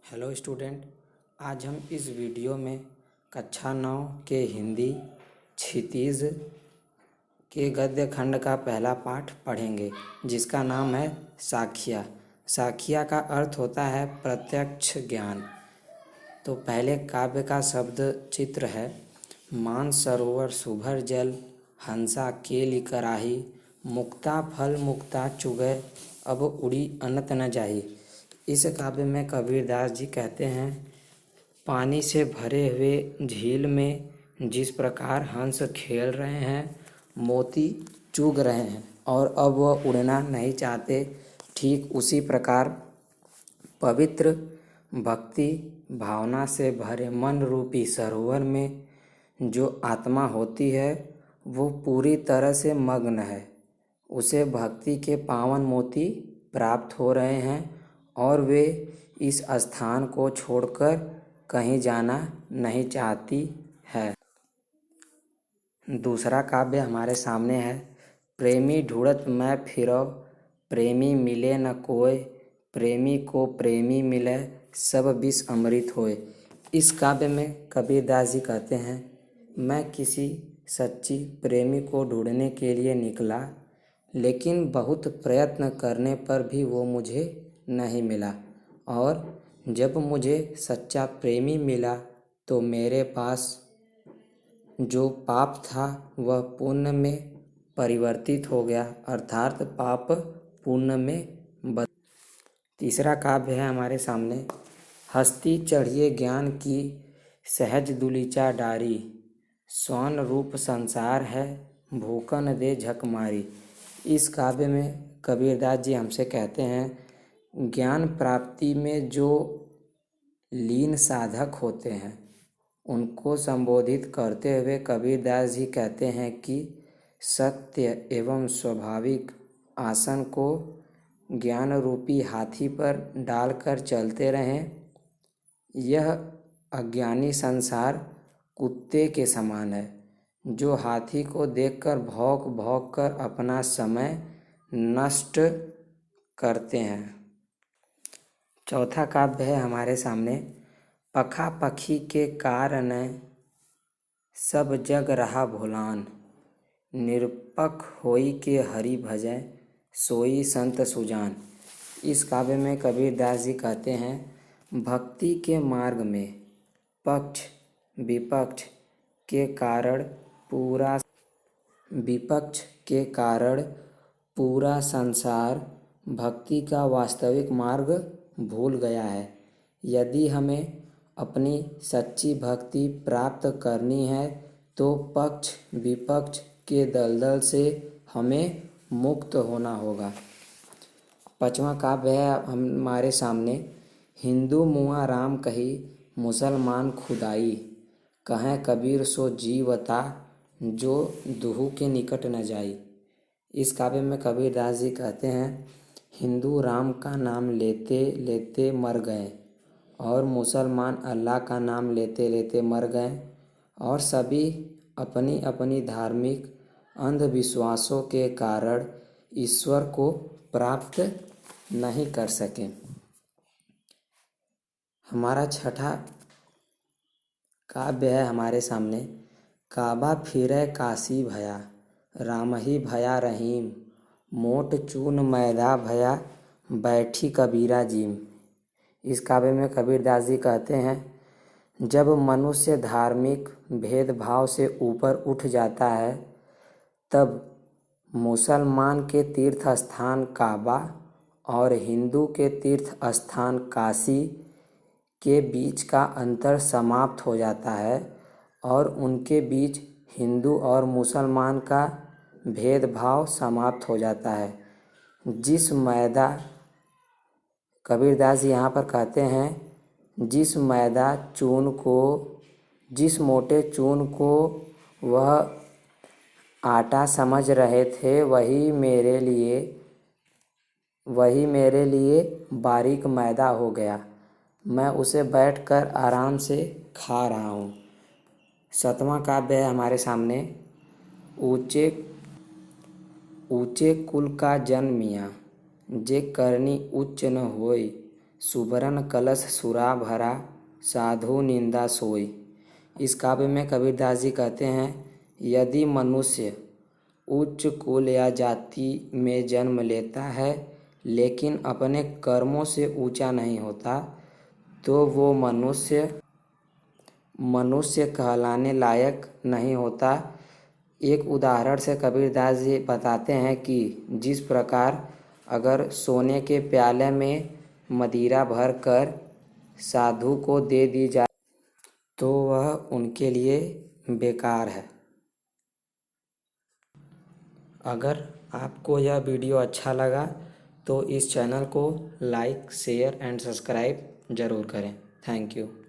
Hello student, आज हम इस वीडियो में कक्षा 9 के हिंदी क्षितिज के गद्य खंड का पहला पाठ पढ़ेंगे, जिसका नाम है साखिया। साखिया का अर्थ होता है प्रत्यक्ष ज्ञान। तो पहले काव्य का शब्द चित्र है। मान सरोवर सुभर जल, हंसा केली कराही, मुक्ता फल मुक्ता चुगै, अब उड़ी अनत न जाही। इस काव्य में कबीरदास जी कहते हैं, पानी से भरे हुए झील में जिस प्रकार हंस खेल रहे हैं, मोती चुग रहे हैं और अब वह उड़ना नहीं चाहते, ठीक उसी प्रकार पवित्र भक्ति भावना से भरे मन रूपी सरोवर में जो आत्मा होती है वो पूरी तरह से मग्न है। उसे भक्ति के पावन मोती प्राप्त हो रहे हैं और वे इस स्थान को छोड़कर कहीं जाना नहीं चाहती है। दूसरा काव्य हमारे सामने है। प्रेमी ढूंढत मैं फिरौ, प्रेमी मिले न कोय, प्रेमी को प्रेमी मिले, सब विष अमृत होय। इस काव्य में कबीरदास जी कहते हैं, मैं किसी सच्ची प्रेमी को ढूंढने के लिए निकला, लेकिन बहुत प्रयत्न करने पर भी वो मुझे नहीं मिला, और जब मुझे सच्चा प्रेमी मिला तो मेरे पास जो पाप था वह पुण्य में परिवर्तित हो गया, अर्थात पाप पुण्य में तीसरा काव्य है हमारे सामने। हस्ती चढ़िए ज्ञान की, सहज दुलीचा डारी, स्वर्ण रूप संसार है, भूखन दे झक मारी। इस काव्य में कबीरदास जी हमसे कहते हैं, ज्ञान प्राप्ति में जो लीन साधक होते हैं उनको संबोधित करते हुए कबीरदास जी कहते हैं कि सत्य एवं स्वाभाविक आसन को ज्ञान रूपी हाथी पर डालकर चलते रहें। यह अज्ञानी संसार कुत्ते के समान है, जो हाथी को देखकर भौंक भौंक कर अपना समय नष्ट करते हैं। चौथा काव्य है हमारे सामने। पखा पखी के कारण सब जग रहा भुलान, निरपक होई के हरि भजै, सोई संत सुजान। इस काव्य में कबीरदास जी कहते हैं, भक्ति के मार्ग में पक्ष विपक्ष के कारण पूरा संसार भक्ति का वास्तविक मार्ग भूल गया है। यदि हमें अपनी सच्ची भक्ति प्राप्त करनी है तो पक्ष विपक्ष के दलदल से हमें मुक्त होना होगा। पांचवा काव्य है हमारे सामने। हिंदू मुआ राम कही, मुसलमान खुदाई, कहें कबीर सो जीवता, जो दुहु के निकट न जाई। इस काव्य में कबीरदास जी कहते हैं, हिंदू राम का नाम लेते लेते मर गए और मुसलमान अल्लाह का नाम लेते लेते मर गए, और सभी अपनी अपनी धार्मिक अंधविश्वासों के कारण ईश्वर को प्राप्त नहीं कर सके। हमारा छठा काव्य है हमारे सामने। काबा फिरै काशी भया, राम ही भया रहीम, मोट चून मैदा भया, बैठी कबीरा जीम। इस काव्य में कबीरदास जी कहते हैं, जब मनुष्य धार्मिक भेदभाव से ऊपर उठ जाता है तब मुसलमान के तीर्थ स्थान काबा और हिंदू के तीर्थ स्थान काशी के बीच का अंतर समाप्त हो जाता है और उनके बीच हिंदू और मुसलमान का भेदभाव समाप्त हो जाता है। जिस मैदा कबीरदास जी यहाँ पर कहते हैं, जिस मोटे चून को वह आटा समझ रहे थे, वही मेरे लिए बारीक मैदा हो गया। मैं उसे बैठकर आराम से खा रहा हूँ। सातवां काव्य है हमारे सामने। ऊंचे कुल का जन्मिया, जे करनी उच्च न होय, सुबरन कलश सुरा भरा, साधु निंदा सोई। इस काव्य में कबीरदास जी कहते हैं, यदि मनुष्य उच्च कुल या जाति में जन्म लेता है लेकिन अपने कर्मों से ऊंचा नहीं होता, तो वो मनुष्य कहलाने लायक नहीं होता। एक उदाहरण से कबीरदास जी बताते हैं कि जिस प्रकार अगर सोने के प्याले में मदिरा भर कर साधु को दे दी जाए तो वह उनके लिए बेकार है। अगर आपको यह वीडियो अच्छा लगा तो इस चैनल को लाइक, शेयर एंड सब्सक्राइब ज़रूर करें। Thank you.